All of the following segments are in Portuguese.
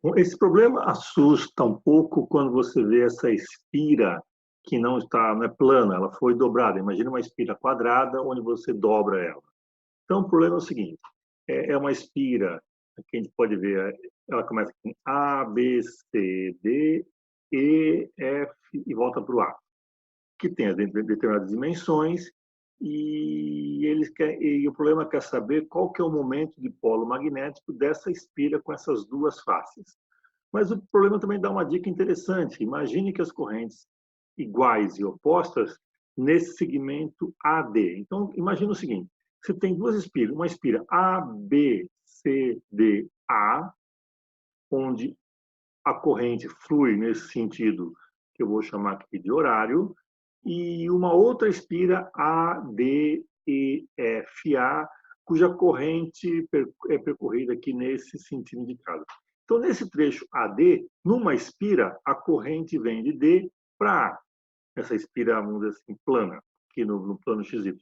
Bom, esse problema assusta um pouco quando você vê essa espira que não é plana, ela foi dobrada. Imagina uma espira quadrada onde você dobra ela. Então, o problema é o seguinte: é uma espira que a gente pode ver, ela começa com A, B, C, D, E, F e volta para o A, que tem as determinadas dimensões, e o problema quer saber qual que é o momento de polo magnético dessa espira com essas duas faces. Mas o problema também dá uma dica interessante. Imagine que as correntes iguais e opostas nesse segmento AD. Então, imagine o seguinte: você tem duas espiras, uma espira ABCDA, onde a corrente flui nesse sentido que eu vou chamar aqui de horário, e uma outra espira ADEFA, cuja corrente é percorrida aqui nesse sentido indicado. Então, nesse trecho AD, numa espira, a corrente vem de D para A, essa espira, vamos dizer assim, plana, aqui no plano XY.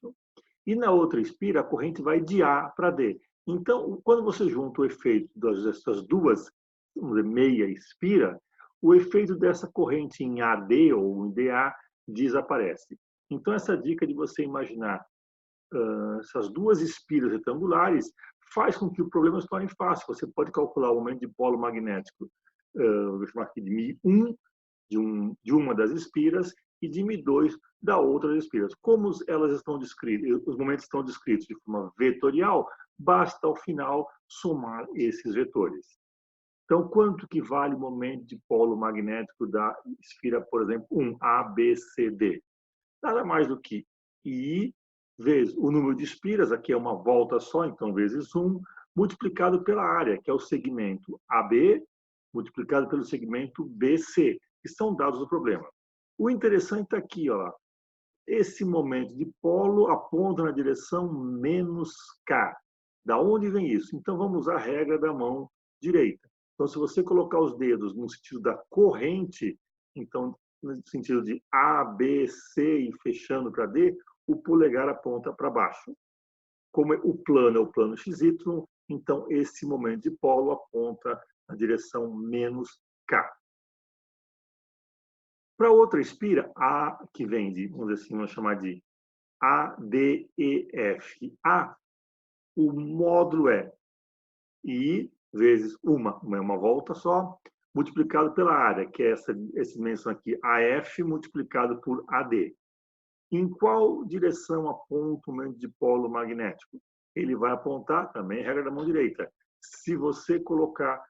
E na outra espira, a corrente vai de A para D. Então, quando você junta o efeito dessas duas, vamos dizer, meia espira, o efeito dessa corrente em AD ou em DA desaparece. Então, essa dica de você imaginar essas duas espiras retangulares faz com que o problema se torne fácil. Você pode calcular o momento de polo magnético, vou chamar aqui de Mi1, de uma das espiras, e de Mi2 da outra das espiras. Como elas estão descritas, os momentos estão descritos de forma vetorial, basta ao final somar esses vetores. Então, quanto que vale o momento de polo magnético da esfera, por exemplo, 1, A, B, C, D? Nada mais do que I vezes o número de espiras, aqui é uma volta só, então vezes 1, multiplicado pela área, que é o segmento AB, multiplicado pelo segmento BC, que são dados do problema. O interessante está aqui, ó, esse momento de polo aponta na direção menos K. Da onde vem isso? Então, vamos usar a regra da mão direita. Então, se você colocar os dedos no sentido da corrente, então, no sentido de A, B, C e fechando para D, o polegar aponta para baixo. Como o plano é o plano XY, então esse momento de polo aponta na direção menos K. Para outra espira, A, que vem de, vamos dizer assim, vamos chamar de ADEFA, o módulo é I vezes uma volta só, multiplicado pela área, que é essa dimensão aqui, AF, multiplicado por AD. Em qual direção aponta o momento de polo magnético? Ele vai apontar, também regra da mão direita. Se você colocar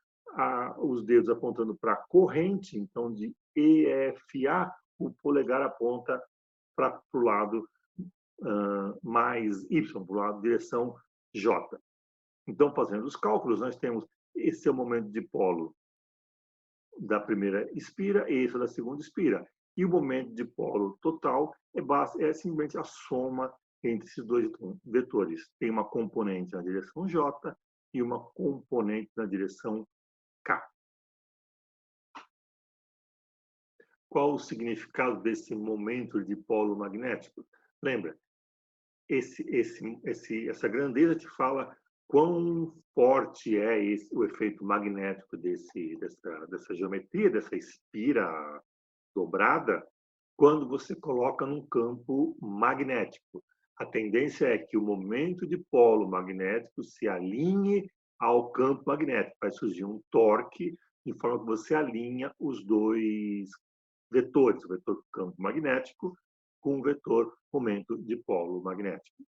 os dedos apontando para a corrente, então de EFA, o polegar aponta para o lado mais Y, para o lado direção J. Então, fazendo os cálculos, nós temos esse é o momento de polo da primeira espira e esse é da segunda espira. E o momento de polo total é simplesmente a soma entre esses dois vetores. Tem uma componente na direção J e uma componente na direção K. Qual o significado desse momento de polo magnético? Lembra, essa grandeza te fala quão forte é o efeito magnético dessa geometria, dessa espira dobrada, quando você coloca num campo magnético. A tendência é que o momento de polo magnético se alinhe ao campo magnético. Vai surgir um torque, de forma que você alinha os dois vetores, o vetor campo magnético com o vetor momento de polo magnético.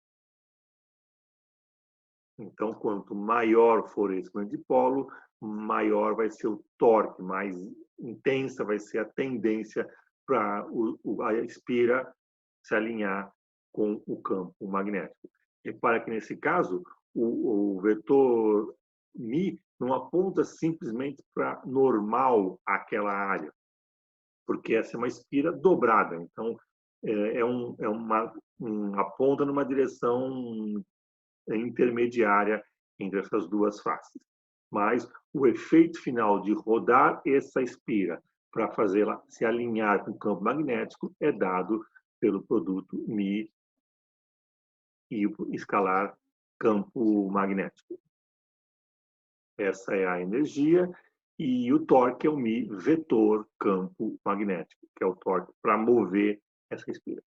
Então, quanto maior for esse momento de polo, maior vai ser o torque, mais intensa vai ser a tendência para a espira se alinhar com o campo magnético. Repara que, nesse caso, o vetor μ não aponta simplesmente para normal aquela área, porque essa é uma espira dobrada. Então, aponta numa direção intermediária entre essas duas faces. Mas o efeito final de rodar essa espira para fazê-la se alinhar com o campo magnético é dado pelo produto μ e o escalar campo magnético. Essa é a energia. E o torque é o μ vetor campo magnético, que é o torque para mover essa espira.